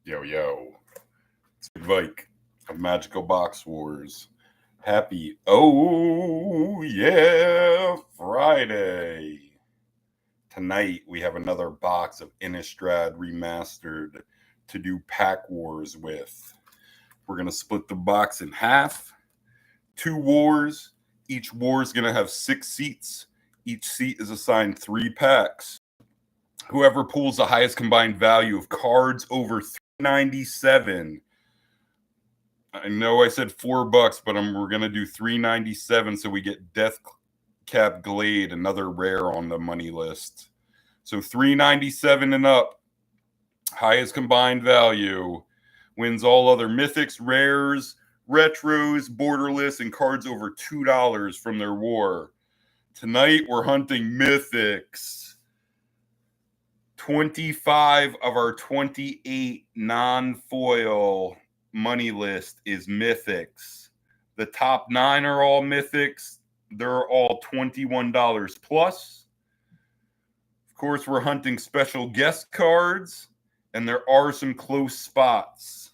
Yo, yo. It's Mike of MagicalBoxWars. Happy, oh yeah, Friday. Tonight we have another box of Innistrad Remastered to do pack wars with. We're going to split the box in half. 2 wars. Each war is going to have 6 seats. Each seat is assigned 3 packs. Whoever pulls the highest combined value of cards over 397. I know I said $4, but we're going to do 397 so we get Death Cap Glade, another rare on the money list. So 397 and up, highest combined value, wins all other mythics, rares, retros, borderless, and cards over $2 from their war. Tonight we're hunting mythics. 25 of our 28 non-foil money list is mythics. The top 9 are all mythics. They're all $21 plus. Of course, we're hunting special guest cards, and there are some close spots.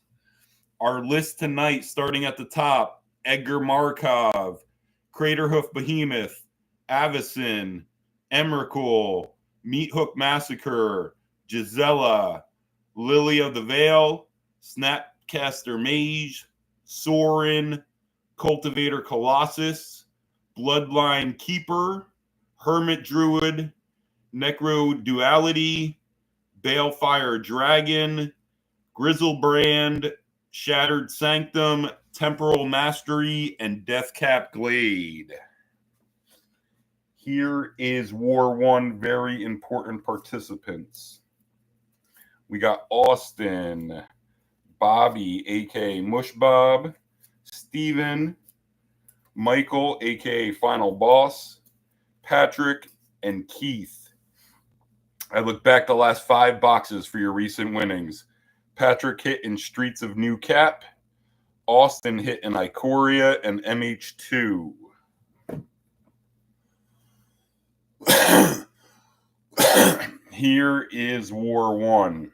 Our list tonight, starting at the top, Edgar Markov, Craterhoof Behemoth, Avacyn, Emrakul, Meathook Massacre, Gisela, Lily of the Vale, Snapcaster Mage, Sorin, Cultivator Colossus, Bloodline Keeper, HermitDruid, Necroduality, Balefire Dragon, Grizzlebrand, Shattered Sanctum, Temporal Mastery, and Deathcap Glade. Here is War 1, very important participants. We got Austin, Bobby, a.k.a. Mush Bob, Steven, Michael, a.k.a. Final Boss, Patrick, and Keith. I look back the last 5 boxes for your recent winnings. Patrick hit in Streets of New Cap. Austin hit in Ikoria and MH2. Here is War 1.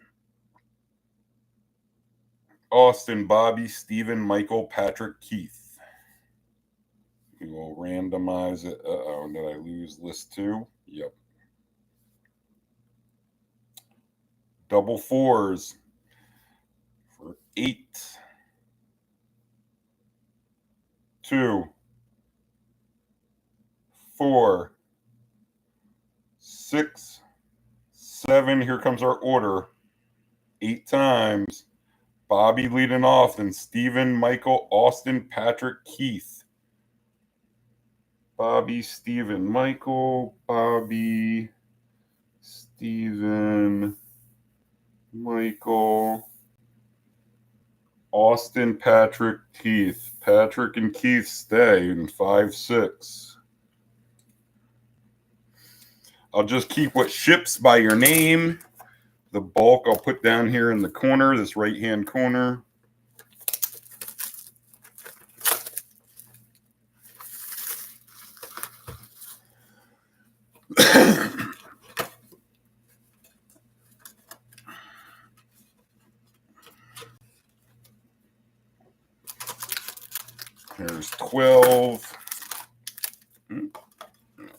Austin, Bobby, Steven, Michael, Patrick, Keith. We will randomize it. Uh-oh, did I lose list 2? Yep. Double 4s for 8. 2. 4. 6. 7. Here comes our order. 8 times. Bobby leading off, then Steven, Michael, Austin, Patrick, Keith. Bobby, Steven, Michael, Bobby, Steven, Michael, Austin, Patrick, Keith. Patrick and Keith stay in 5-6. I'll just keep what ships by your name. The bulk I'll put down here in the corner, this right-hand corner. Here's 12.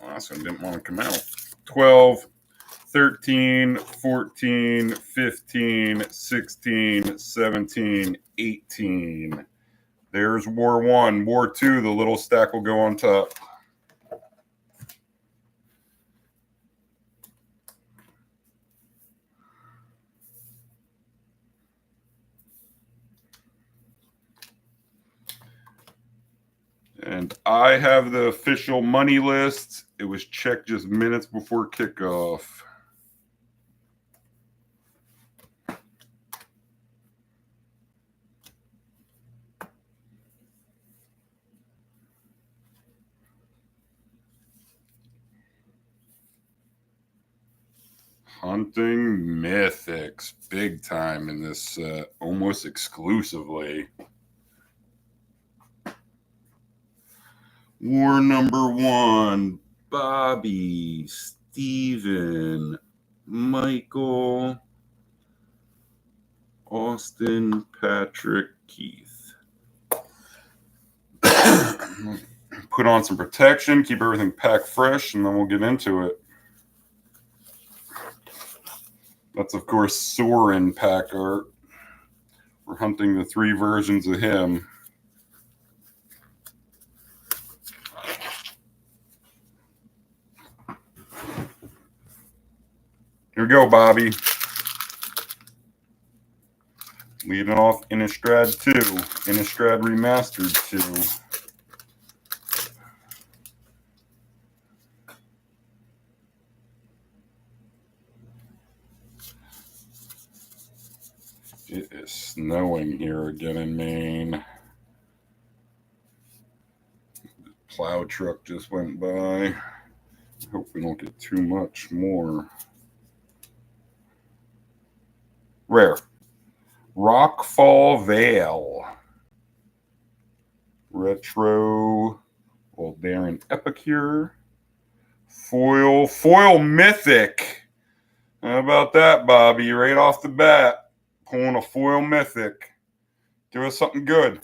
Last one didn't want to come out. 12. 13, 14, 15, 16, 17, 18. There's War 1. War 2, the little stack will go on top. And I have the official money list. It was checked just minutes before kickoff. Hunting mythics big time in this almost exclusively. War number 1, Bobby, Steven, Michael, Austin, Patrick, Keith. Put on some protection, keep everything packed fresh, and then we'll get into it. That's, of course, Sorin pack art. We're hunting the 3 versions of him. Here we go, Bobby. Leading off Innistrad 2. Innistrad Remastered 2. It is snowing here again in Maine. The plow truck just went by. I hope we don't get too much more. Rare. Rockfall Vale. Retro. Darren Epicure. Foil Mythic. How about that, Bobby? Right off the bat. Pulling a foil mythic. Give us something good.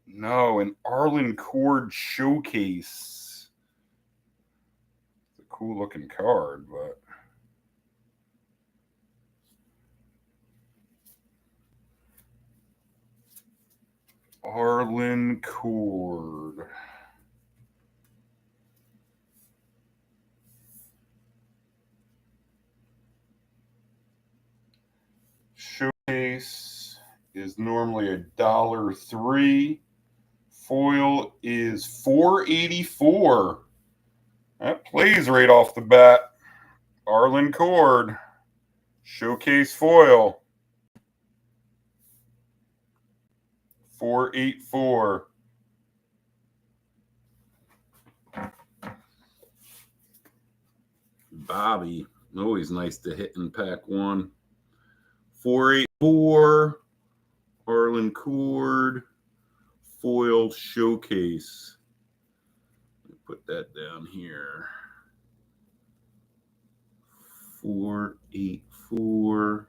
No, an ArlinnKord showcase. It's a cool looking card, but ARLINNKord. Showcase is normally $1.03. Foil is $4.84. That plays right off the bat. ARLINNKord. Showcase foil. $4.84. Bobby. Always nice to hit in pack 1. $4.84. ARLINNKord. Foil showcase. Let me put that down here. $4.84.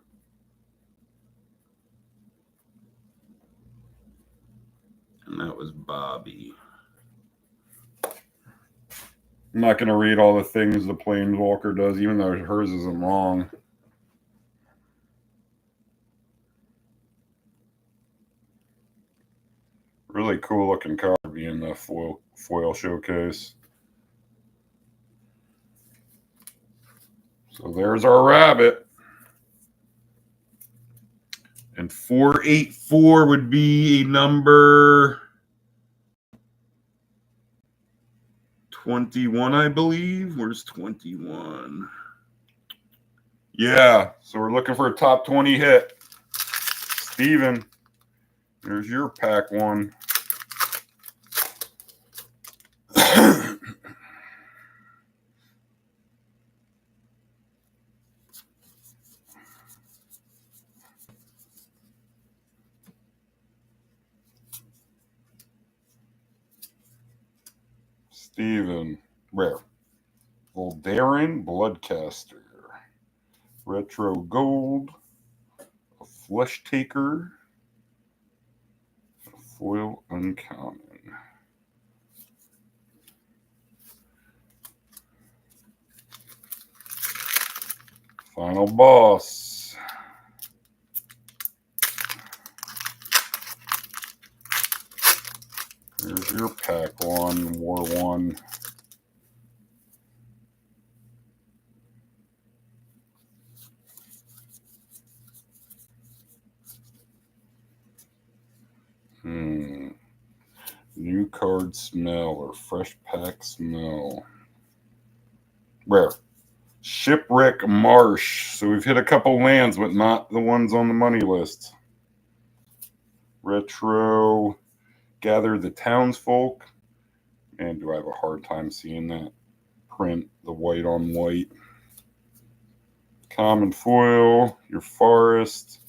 And that was Bobby. I'm not going to read all the things the Planeswalker does, even though hers isn't long. Really cool looking card being the foil showcase. So there's our rabbit. And 484 would be number 21, I believe. Where's 21? Yeah, so we're looking for a top 20 hit. Steven, there's your pack 1. Steven, rare. Voldaren Bloodcaster. Retro Gold. A Flesh Taker. A foil uncommon. Final boss. Here's your pack 1, War 1. New card smell or fresh pack smell. Rare. Shipwreck Marsh. So we've hit a couple lands, but not the ones on the money list. Retro. Gather the Townsfolk. Man, do I have a hard time seeing that print, the white on white. Common foil, your forest,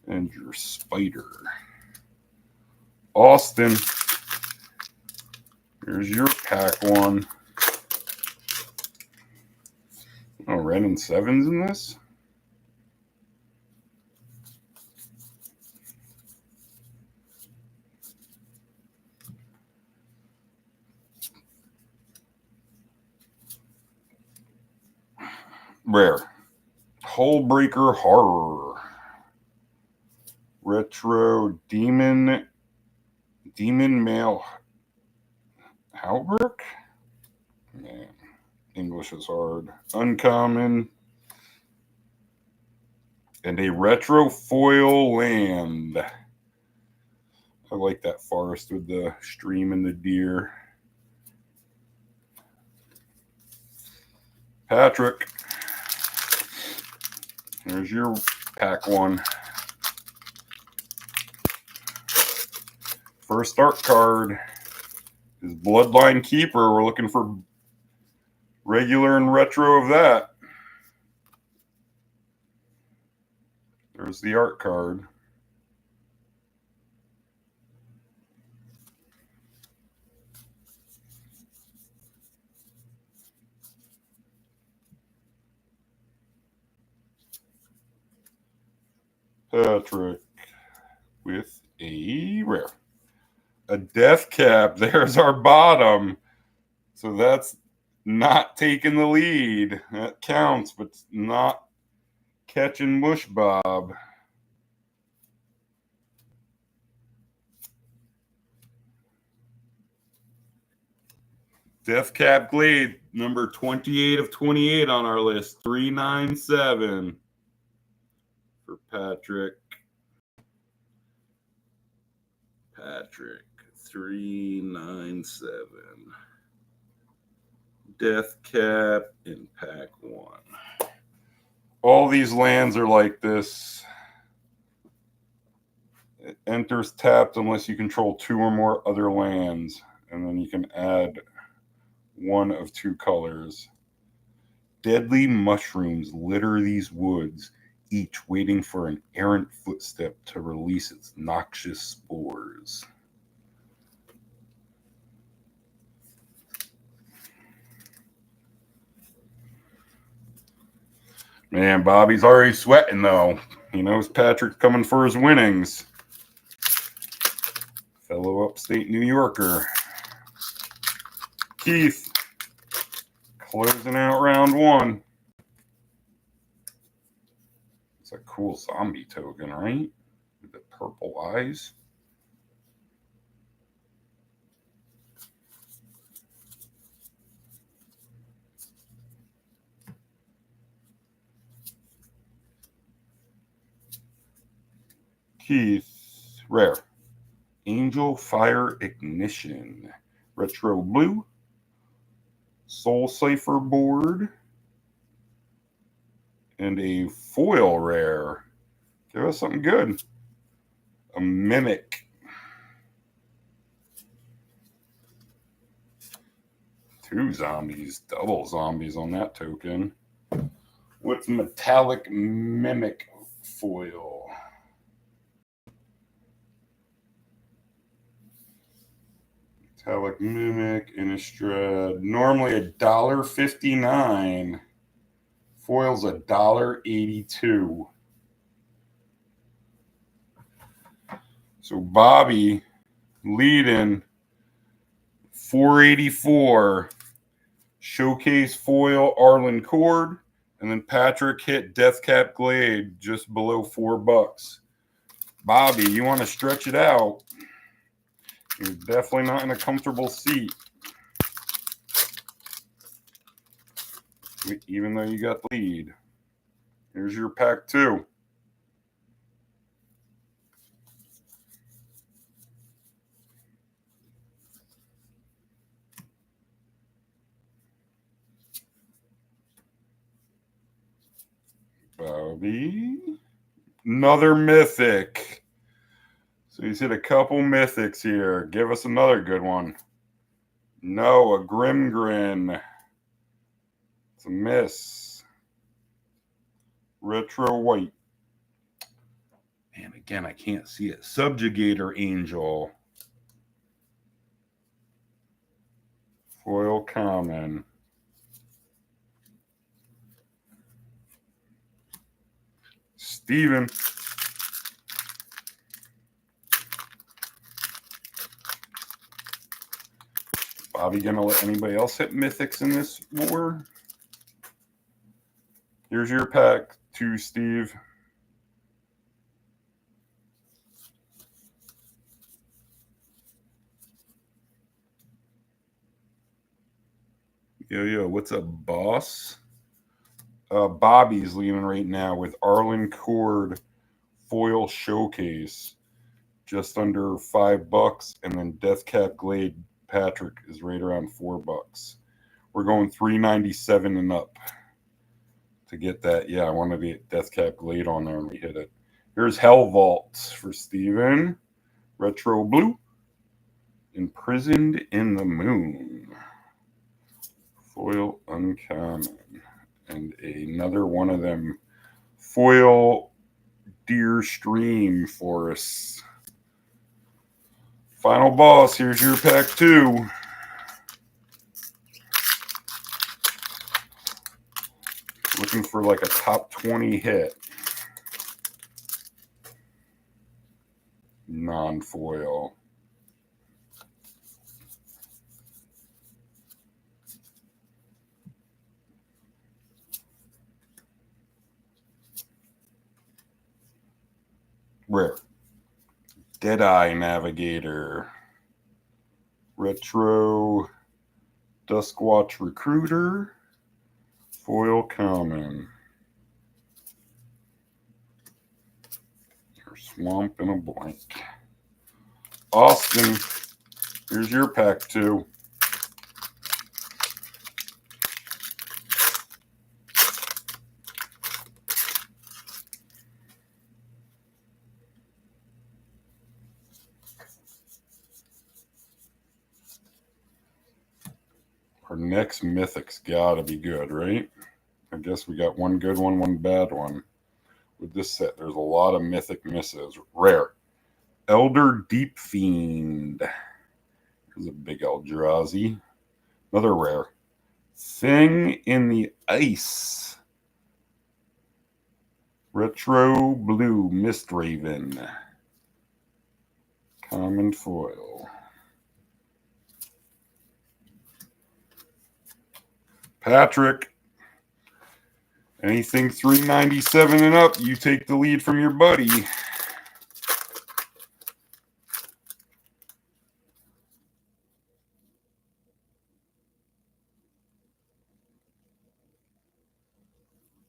and your spider. Austin, here's your pack 1. Oh, red and 7s in this? Rare. Hullbreaker Horror. Retro Demon Male Halberd. Man, English is hard. Uncommon. And a retro foil land. I like that forest with the stream and the deer. Patrick, there's your pack one. First art card is Bloodline Keeper. We're looking for regular and retro of that. There's the art card. Patrick with a rare. A death cap. There's our bottom. So that's not taking the lead. That counts, but not catching Mush Bob. Death Cap Glade, number 28 of 28 on our list. 397 for Patrick. Patrick, 397. Death Cap in pack one. All these lands are like this. It enters tapped unless you control 2 or more other lands. And then you can add one of 2 colors. Deadly mushrooms litter these woods, each waiting for an errant footstep to release its noxious spores. Man, Bobby's already sweating, though. He knows Patrick's coming for his winnings. Fellow upstate New Yorker. Keith, closing out round 1. It's a cool zombie token, right? With the purple eyes. Keith, rare. Angel Fire Ignition. Retro blue. Soul Cipher board. And a foil rare. Give us something good. A Mimic. 2 zombies. Double zombies on that token. What's Metallic Mimic foil? Metallic Mimic, Innistrad. Normally $1.59. Foil's $1.82. So Bobby leading 484. Showcase foil ArlinnKord. And then Patrick hit Death Cap Glade just below $4. Bobby, you want to stretch it out. You're definitely not in a comfortable seat. Even though you got the lead. Here's your pack 2. Bobby. Another mythic. So he's hit a couple mythics here. Give us another good one. No, a Grim Grin. It's a miss. Retro white. And again, I can't see it. Subjugator Angel. Foil common. Steven. Bobby gonna let anybody else hit mythics in this war? Here's your pack 2, Steve. Yo, what's up, boss? Bobby's leaving right now with ArlinnKord foil showcase, just under $5, and then Deathcap Glade Patrick is right around $4. We're going $3.97 and up to get that. Yeah, I wanted to get Deathcap Glade on there and we hit it. Here's Hell Vault for Steven. Retro Blue. Imprisoned in the Moon. Foil uncommon. And another one of them foil Deer Stream forests. Final boss, here's your pack 2. Looking for like a top 20 hit. Non-foil. Rare. Deadeye Navigator. Retro Duskwatch Recruiter. Foil common. Or Swamp in a Blank. Austin, here's your pack 2. Our next Mythic's gotta be good, right? I guess we got one good one, one bad one. With this set, there's a lot of Mythic misses. Rare. Elder Deep Fiend. Here's a big Eldrazi. Another rare. Thing in the Ice. Retro Blue Mistraven. Common foil. Patrick. Anything $3.97 and up, you take the lead from your buddy.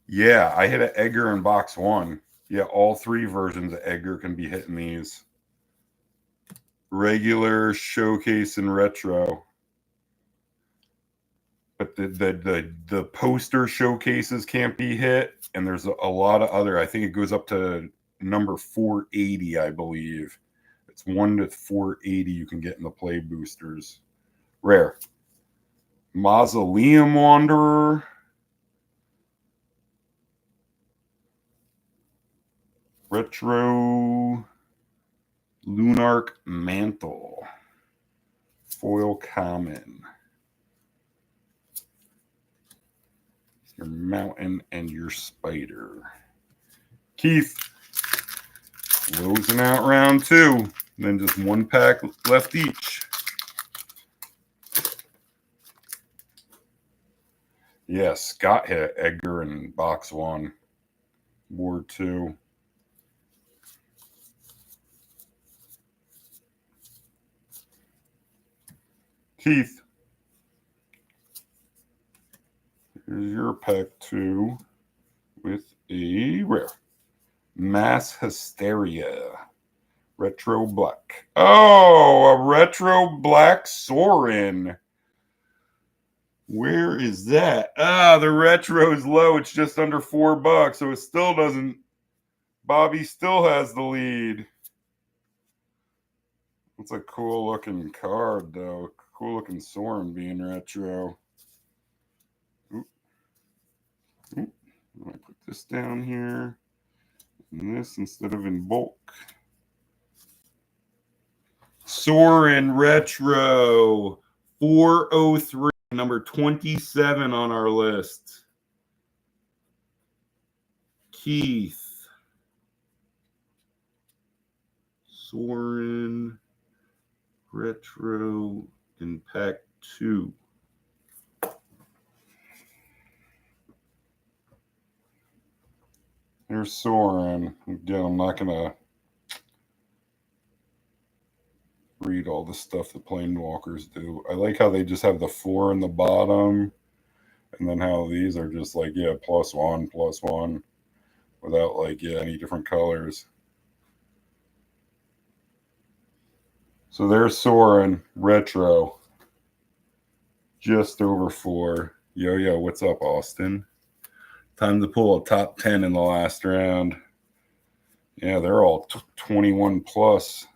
Yeah, I hit an Edgar in box 1. Yeah, all 3 versions of Edgar can be hitting these. Regular, showcase, and retro. But the poster showcases can't be hit, and there's a lot of other. I think it goes up to number 480, I believe. It's 1 to 480 you can get in the play boosters. Rare. Mausoleum Wanderer. Retro Lunarch Mantle. Foil common. Your mountain and your spider. Keith. Closing out round 2. Then just 1 pack left each. Yeah, Scott hit Edgar in box 1. War 2. Keith. Here's your pack 2 with a rare. Mass Hysteria. Retro Black. Oh, a Retro Black Sorin. Where is that? Ah, the retro's low. It's just under $4, so it still doesn't. Bobby still has the lead. It's a cool looking card, though. Cool looking Sorin being retro. Oop. Oop. I'm going to put this down here. And this instead of in bulk. Sorin retro. 403. Number 27 on our list. Keith. Sorin retro in pack 2. Here's Sorin. Again, I'm not going to read all the stuff the Planewalkers do. I like how they just have the 4 in the bottom, and then how these are just like, yeah, +1, without like, yeah, any different colors. So there's Sorin, retro. Just over 4. Yo, what's up, Austin? Time to pull a top 10 in the last round. Yeah, they're all 21 plus.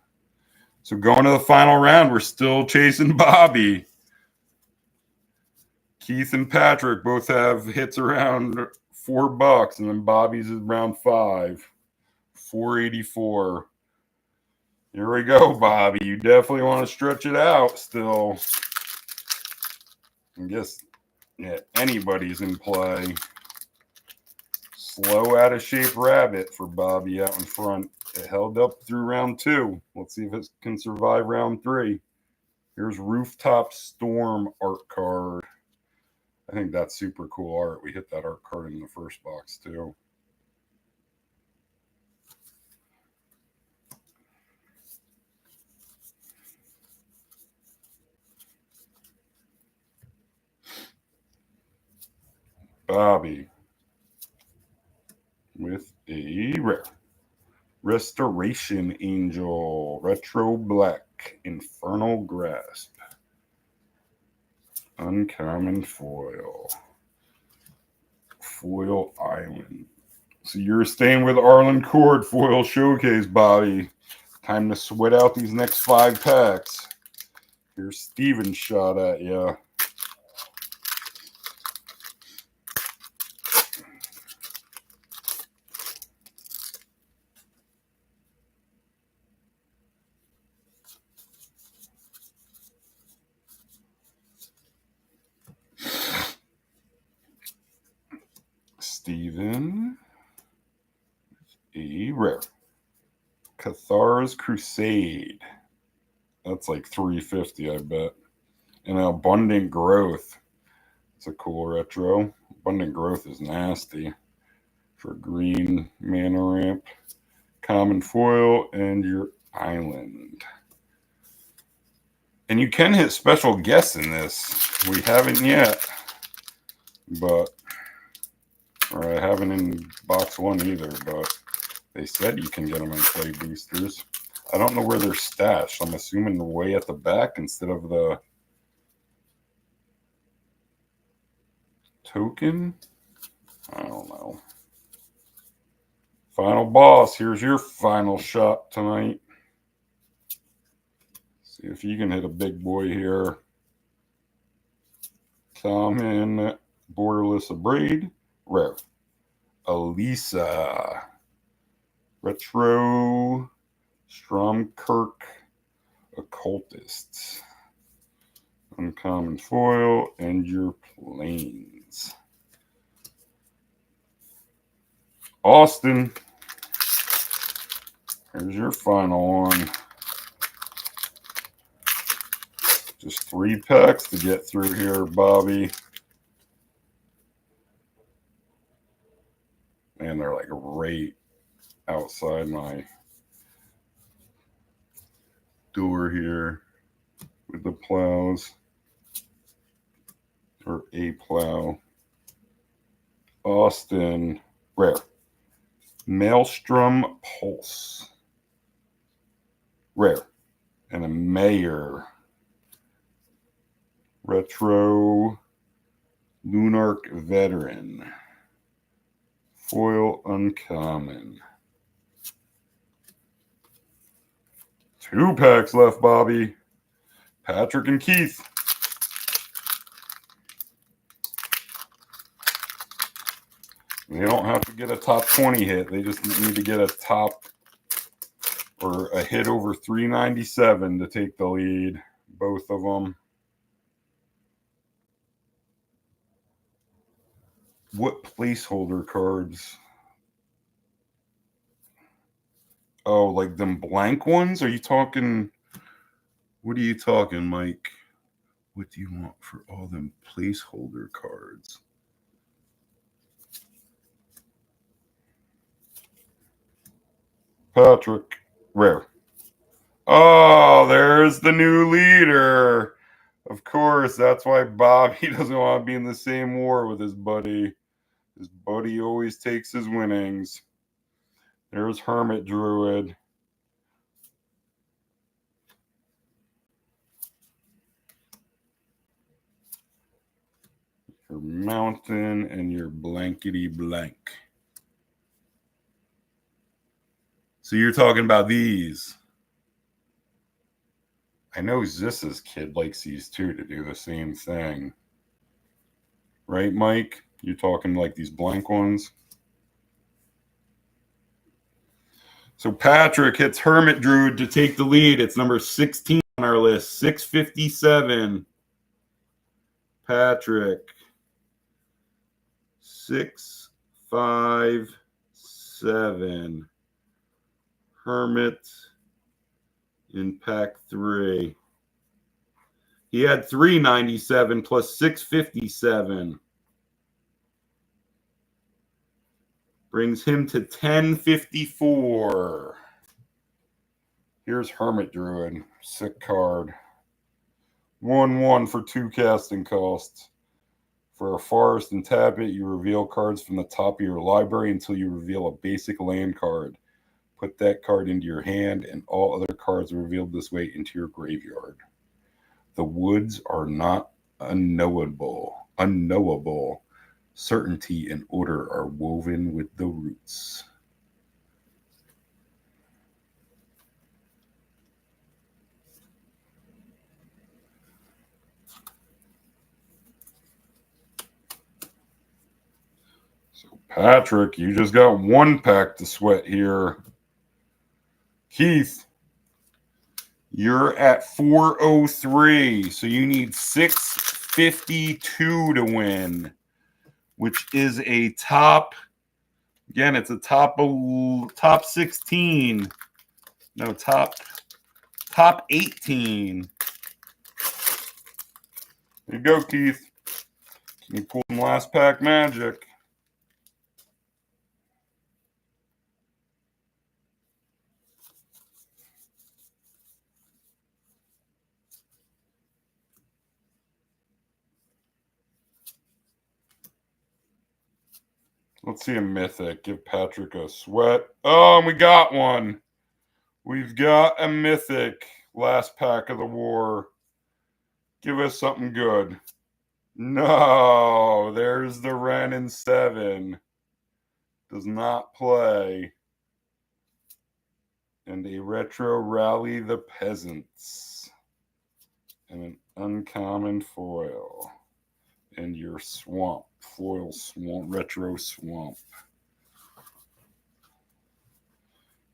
So going to the final round, we're still chasing Bobby. Keith and Patrick both have hits around $4, and then Bobby's is around 5. 484. Here we go, Bobby. You definitely want to stretch it out still. I guess, yeah, anybody's in play. Slow out of shape rabbit for Bobby out in front. It held up through round 2. Let's see if it can survive round 3. Here's Rooftop Storm art card. I think that's super cool art. We hit that art card in the first box too. Bobby with a rare. Restoration-Angel, Retro Black, Infernal Grasp. Uncommon foil. Foil Island. So you're staying with ArlinnKord Foil Showcase, Bobby. Time to sweat out these next 5 packs. Here's Steven's shot at you. Steven. A rare. Cathar's Crusade. That's like 350, I bet. And Abundant Growth. It's a cool retro. Abundant Growth is nasty. For green mana ramp. Common foil and your island. And you can hit special guests in this. We haven't yet. But, or I haven't in box 1 either, but they said you can get them in play boosters. I don't know where they're stashed. I'm assuming they're way at the back instead of the token. I don't know. Final boss. Here's your final shot tonight. See if you can hit a big boy here. Common, Borderless Abrade, rare. Elisa, retro, Stromkirk, Occultists. Uncommon foil and your planes. Austin, here's your final one. Just 3 packs to get through here, Bobby. Man, they're like right outside my door here with the plows. Or a plow. Austin, rare. Maelstrom Pulse. Rare. And a Mayor. Retro Lunarch Veteran. Foil uncommon. 2 packs left, Bobby. Patrick and Keith. They don't have to get a top 20 hit. They just need to get a top or a hit over 397 to take the lead. Both of them. What placeholder cards? Oh, like them blank ones? Are you talking? What are you talking, Mike? What do you want for all them placeholder cards? Patrick. Rare. Oh, there's the new leader. Of course, that's why Bobby doesn't want to be in the same war with his buddy. His buddy always takes his winnings. There's HermitDruid. Your mountain and your blankety blank. So you're talking about these. I know Zis's kid likes these too to do the same thing. Right, Mike? You're talking like these blank ones. So Patrick hits HermitDruid to take the lead. It's number 16 on our list. 657. Patrick. 657. Hermit in pack 3. He had 397 plus 657. Brings him to 1054. Here's HermitDruid. Sick card. 1/1 for 2 casting costs. For a forest and tap it, you reveal cards from the top of your library until you reveal a basic land card. Put that card into your hand, and all other cards revealed this way into your graveyard. The woods are not unknowable. Certainty and order are woven with the roots. So, Patrick, you just got 1 pack to sweat here. Keith, you're at 403, so you need 652 to win, which is a top. Again, it's a top 16. No, top 18. There you go, Keith. Can you pull some last pack magic? Let's see a mythic. Give Patrick a sweat. Oh, and we got one. We've got a mythic. Last pack of the war. Give us something good. No, there's the Ren in 7. Does not play. And a retro Rally the Peasants. And an uncommon foil. And your swamp. Foil swamp. Retro swamp.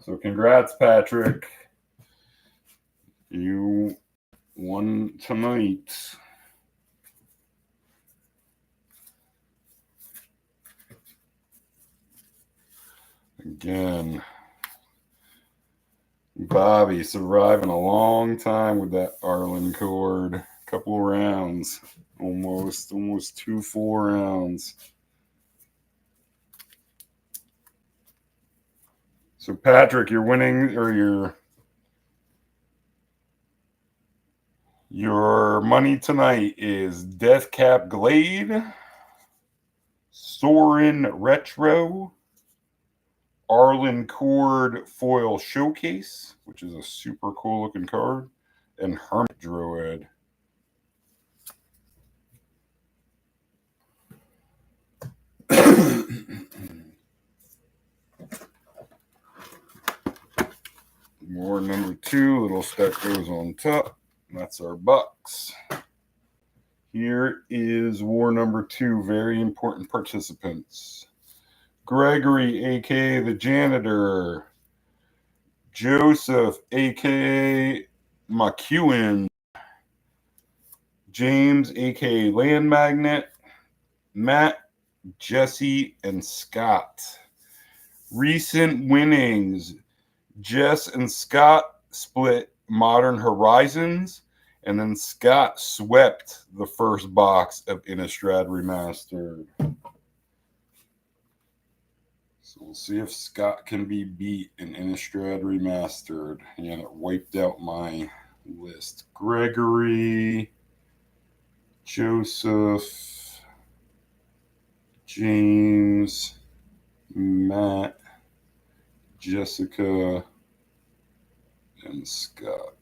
So congrats, Patrick. You won tonight. Again, Bobby surviving a long time with that ArlinnKord. Couple rounds. Almost 2 full rounds. So Patrick, you're winning, or your money tonight is Deathcap Glade, Sorin Retro, ArlinnKord Foil Showcase, which is a super cool looking card, and HermitDruid. War number 2, little stack goes on top. That's our bucks. Here is war number 2, very important participants. Gregory, a.k.a. the Janitor. Joseph, a.k.a. McEwen. James, a.k.a. Land Magnet. Matt, Jesse, and Scott. Recent winnings. Jess and Scott split Modern Horizons, and then Scott swept the first box of Innistrad Remastered. So So we'll see if Scott can be beat in Innistrad Remastered. And it wiped out my list. Gregory, Joseph, James, Matt, Jessica, and Scott.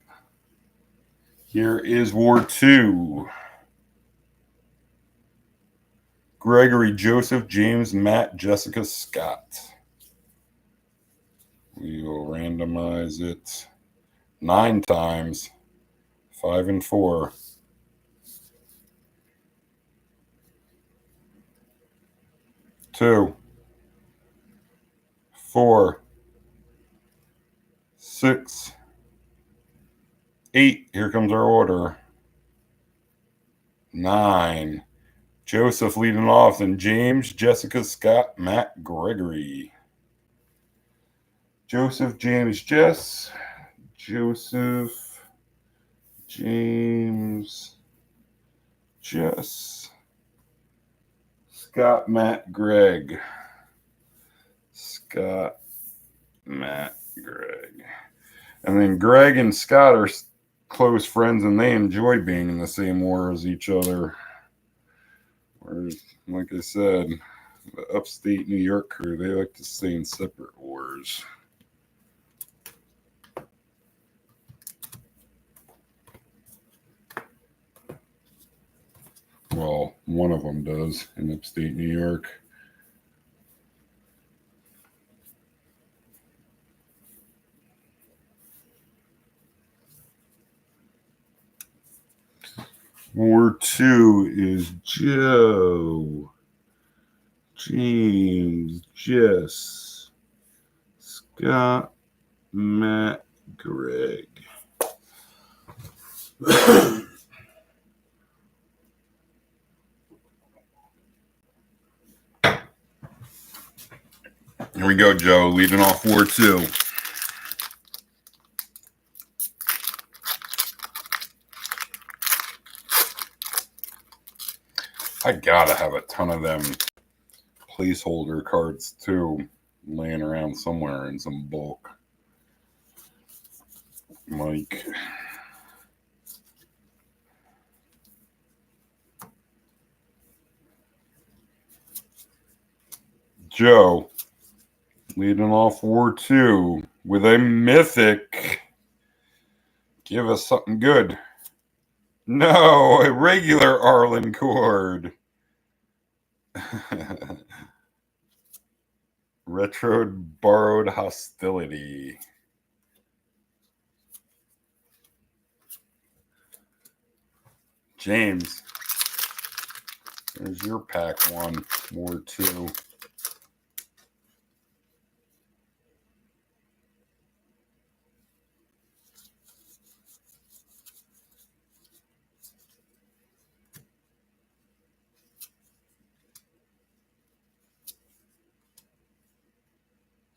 Here is War 2. Gregory, Joseph, James, Matt, Jessica, Scott. We will randomize it 9 times. 5 and 4. 2, 4, 6, 8. Here comes our order. 9. Joseph leading off, and James, Jessica, Scott, Matt, Gregory. Joseph, James, Jess. Joseph, James, Jess. Scott, Matt, Greg. Scott, Matt, Greg. And then Greg and Scott are close friends, and they enjoy being in the same war as each other. Whereas, like I said, the upstate New York crew, they like to stay in separate wars. Well, one of them does in upstate New York. War 2 is Joe, James, Jess, Scott, Matt, Greg. Here we go, Joe, leading off War 2. I gotta have a ton of them placeholder cards, too, laying around somewhere in some bulk. Mike. Joe, leading off War 2 with a mythic. Give us something good. No, a regular ArlinnKord. Retro Borrowed Hostility. James, there's your pack 1, War 2.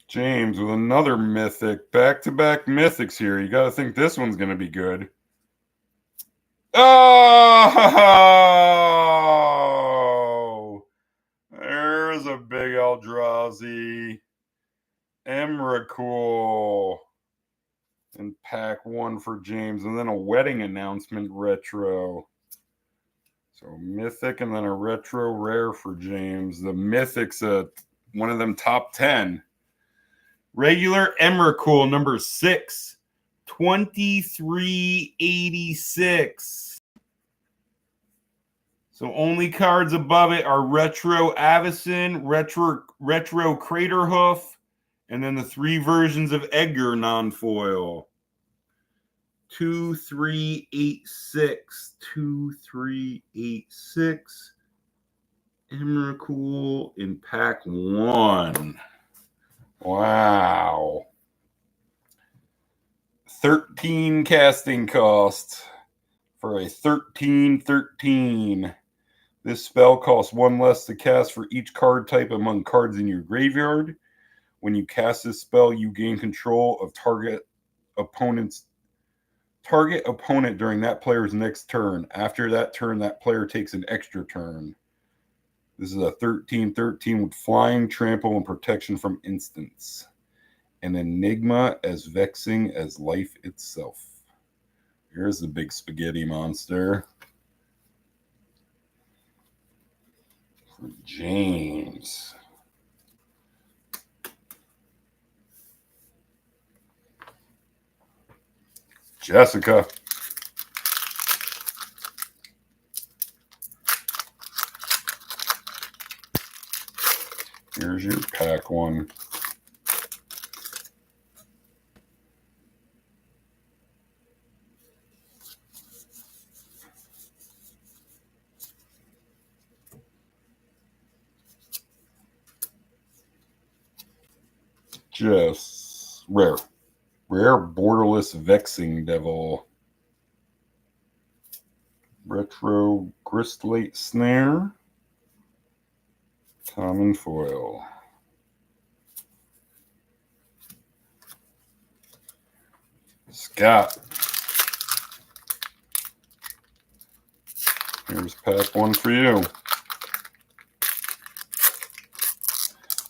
James with another mythic. Back-to-back mythics here. You got to think this one's going to be good. Oh! There's a big Eldrazi. Emrakul. And pack 1 for James. And then a wedding announcement retro. So mythic and then a retro rare for James. The mythic's one of them top 10. Regular Emrakul, number 6, 2386. So only cards above it are retro Avacyn, retro Craterhoof, and then the 3 versions of Edgar non-foil. 2386. 2386. Emrakul in pack 1. Wow. 13 casting cost for a 13/13. This spell costs 1 less to cast for each card type among cards in your graveyard. When you cast this spell, you gain control of target opponent during that player's next turn. After that turn, that player takes an extra turn. This is a 13/13 with flying, trample, and protection from instants. An enigma as vexing as life itself. Here's the big spaghetti monster. For James. Jessica. Here's your pack one. Just rare. Rare Borderless Vexing Devil. Retro Gristleite Snare. Common foil. Scott. Here's pack one for you.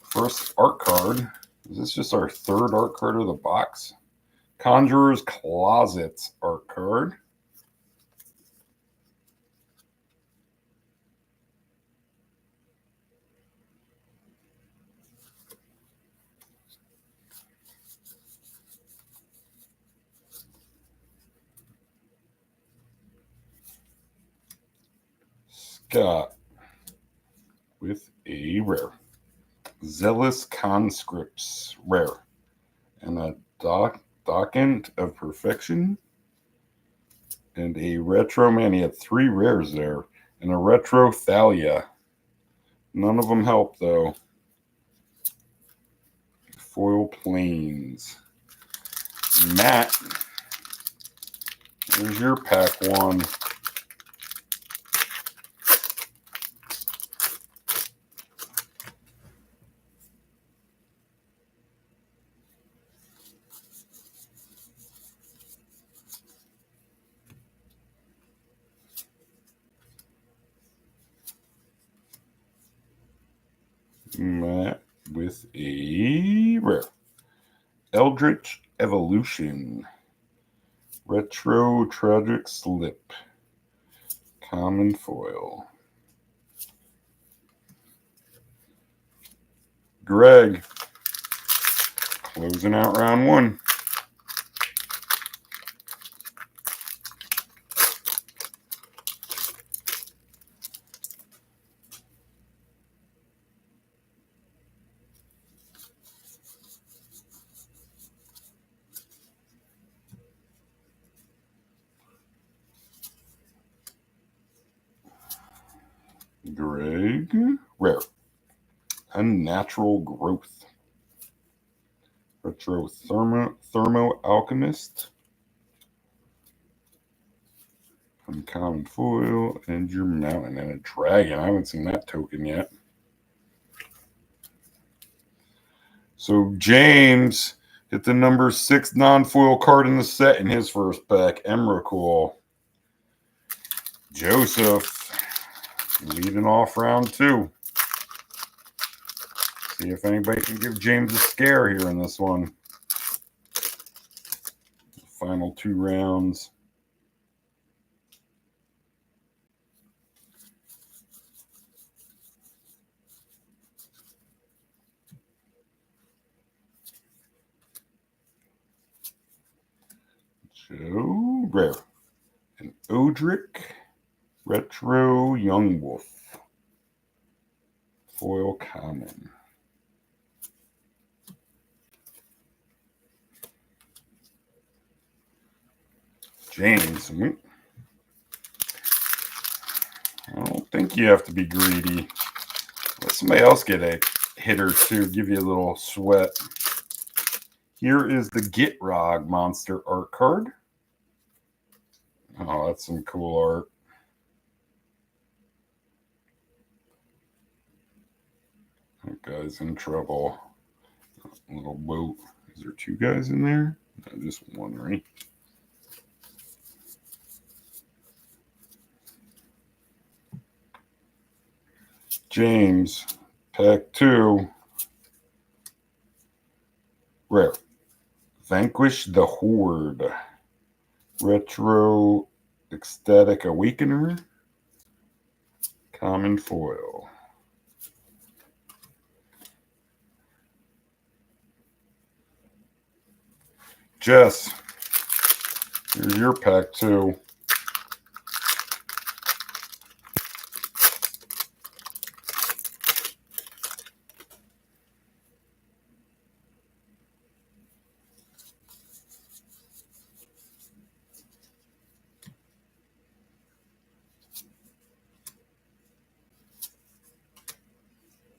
First art card. Is this just our third art card of the box? Conjurer's Closet art card. Scott with a rare. Zealous Conscripts rare. And a Docent of Perfection. And a retro, man, he had 3 rares there. And a retro Thalia. None of them help, though. Foil Plains. Matt. Here's your pack one. Matt with a rare. Eldritch Evolution. Retro Tragic Slip. Common foil. Greg. Closing out round one. Greg. Rare. Unnatural Growth. Retro Thermo Alchemist. Uncommon foil. And your mountain and a dragon. I haven't seen that token yet. So James hit the number 6 non-foil card in the set in his first pack. Emrakul. Joseph leading off round 2. See if anybody can give James a scare here in this one. Final 2 rounds. Joe Rare. An Odric Retro Young Wolf. Foil common. James. I don't think you have to be greedy. Let somebody else get a hit or two. Give you a little sweat. Here is the Gitrog monster art card. Oh, that's some cool art. That guy's in trouble. Little boat. Is there 2 guys in there? No, just one, right? James, pack 2. Rare. Vanquish the Horde. Retro Ecstatic Awakener. Common foil. Jess, here's your pack 2.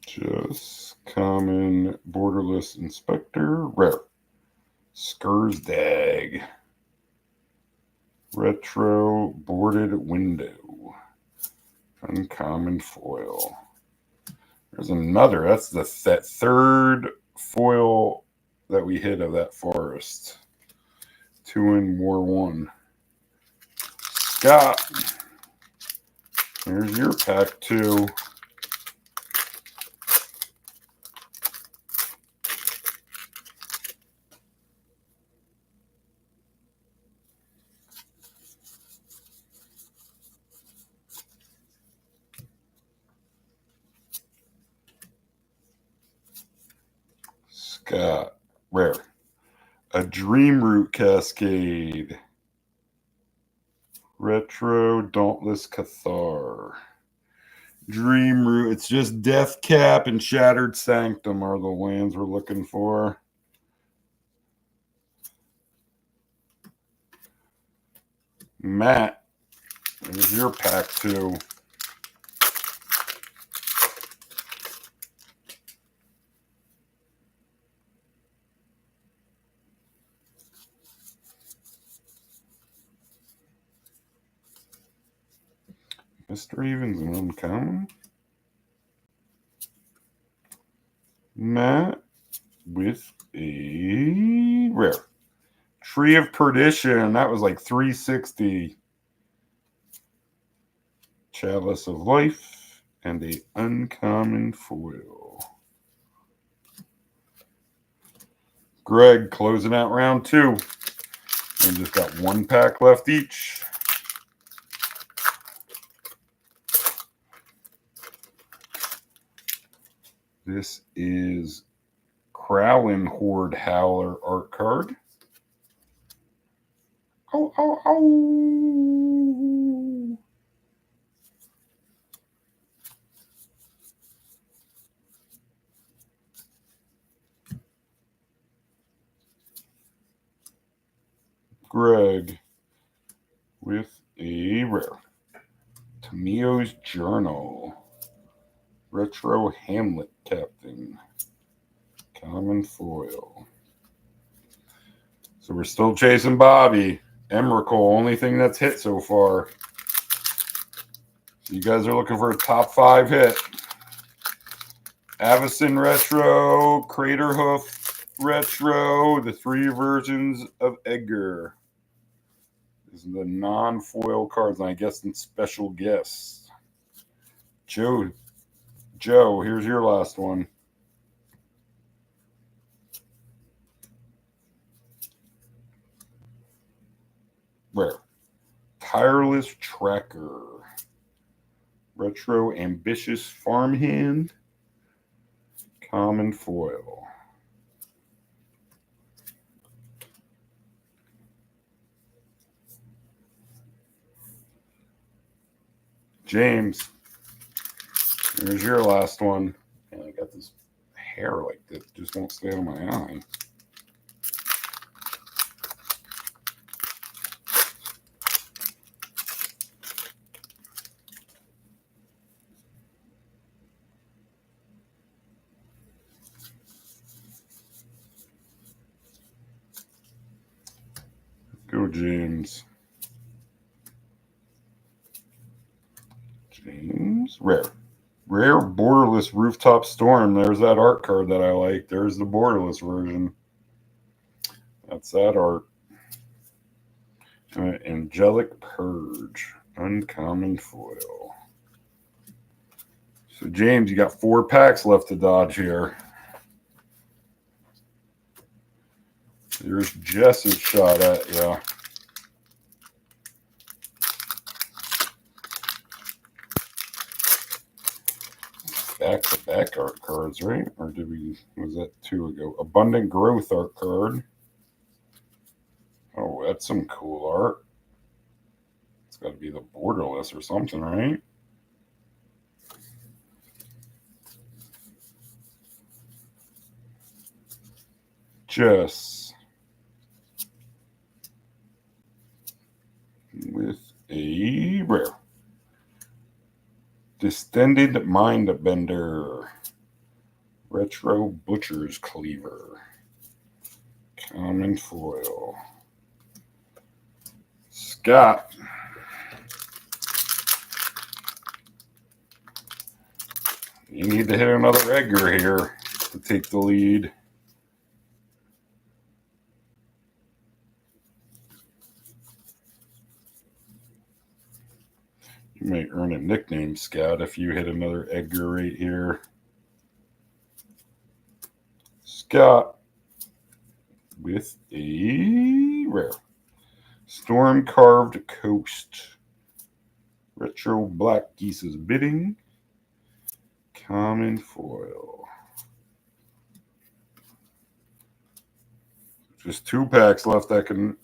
Just common Borderless Inspector. Rare. Skursdag. Retro Boarded Window. Uncommon foil. There's another. That's that third foil that we hit of that forest. 2 in War 1. Scott, here's your pack 2. Scott, rare. A Dreamroot Cascade. Retro Dauntless Cathar. Dreamroot. It's just Death Cap and Shattered Sanctum are the lands we're looking for. Matt, here's your pack 2. Mr. Evans and uncommon. Matt with a rare. Tree of Perdition. That was like 360. Chalice of Life and a uncommon foil. Greg closing out round 2. We just got 1 pack left each. This is ALLInnKord Howler art card. Oh, oh, oh. Greg with a rare. Tamio's Journal. Retro Hamlet Captain. Common foil. So we're still chasing Bobby. Emrakul, only thing that's hit so far. So you guys are looking for a top 5 hit. Avacyn Retro, Craterhoof Retro, the 3 versions of Edgar. These are the non-foil cards, and I guess in special guests. Joe, here's your last one. Rare. Tireless Tracker. Retro Ambitious Farmhand. Common foil. James, here's your last one. And I got this hair like this, just won't stay on my eye. Go, James. James, rare. Rare Borderless Rooftop Storm. There's that art card that I like. There's the Borderless version. That's that art. Angelic Purge. Uncommon foil. So, James, you got 4 packs left to dodge here. There's Jess's shot at you. Back-to-back art cards, right? Or was that 2 ago? Abundant Growth art card. Oh, that's some cool art. It's got to be the Borderless or something, right? Jess. With a rare. Distended Mindbender. Retro Butcher's Cleaver. Common foil. Scott. You need to hit another Edgar here to take the lead. You may earn a nickname, Scott, if you hit another Edgar right here. Scott with a rare. Storm Carved Coast. Retro Black Geese's Bidding. Common foil. Just 2 packs left that can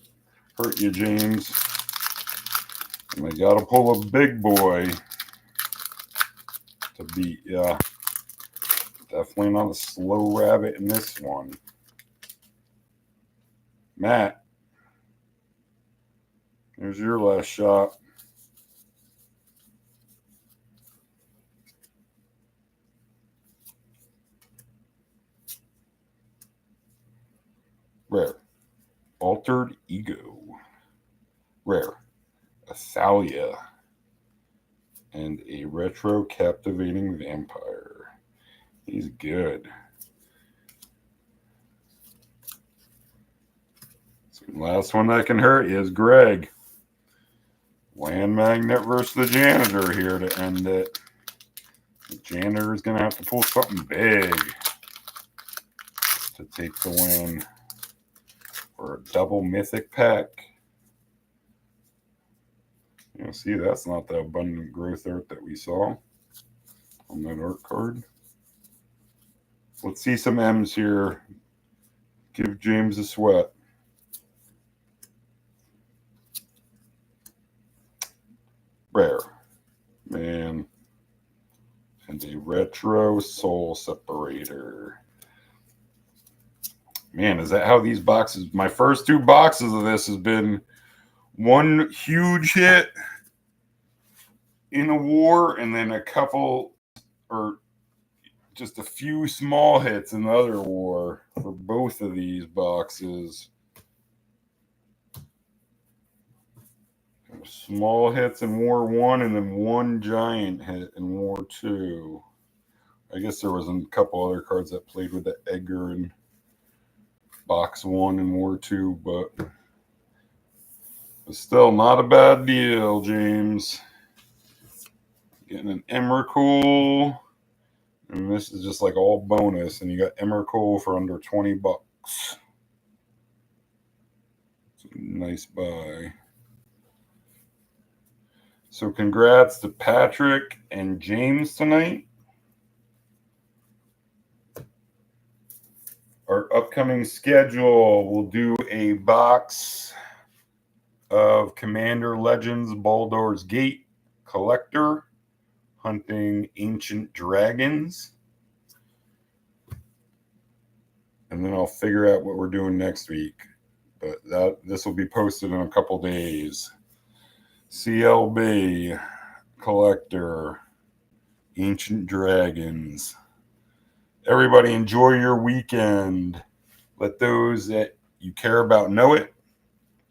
hurt you, James. And I got to pull a big boy to beat ya. Definitely not a slow rabbit in this one. Matt, here's your last shot. Rare. Altered Ego. Rare. Athalia. And a retro Captivating Vampire. He's good. So last one that can hurt you is Greg. Land Magnet versus the Janitor here to end it. The Janitor is going to have to pull something big to take the win for a double mythic pack. You see, that's not the Abundant Growth art that we saw on that art card. Let's see some M's here. Give James a sweat. Rare. Man. And a retro Soul Separator. Man, is that how these boxes... My first 2 boxes of this has been one huge hit in a war and then a couple or just a few small hits in the other war for both of these boxes. Small hits in War 1 and then one giant hit in War 2. I guess there was a couple other cards that played with the Edgar in Box 1 and War 2, but it's still not a bad deal, James. Getting an Emrakul. And this is just like all bonus. And you got Emrakul for under $20. It's a nice buy. So congrats to Patrick and James tonight. Our upcoming schedule, we'll do a box of Commander Legends Baldur's Gate Collector, hunting Ancient Dragons. And then I'll figure out what we're doing next week. But this will be posted in a couple days. CLB Collector, Ancient Dragons. Everybody enjoy your weekend. Let those that you care about know it.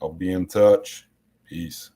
I'll be in touch. Peace.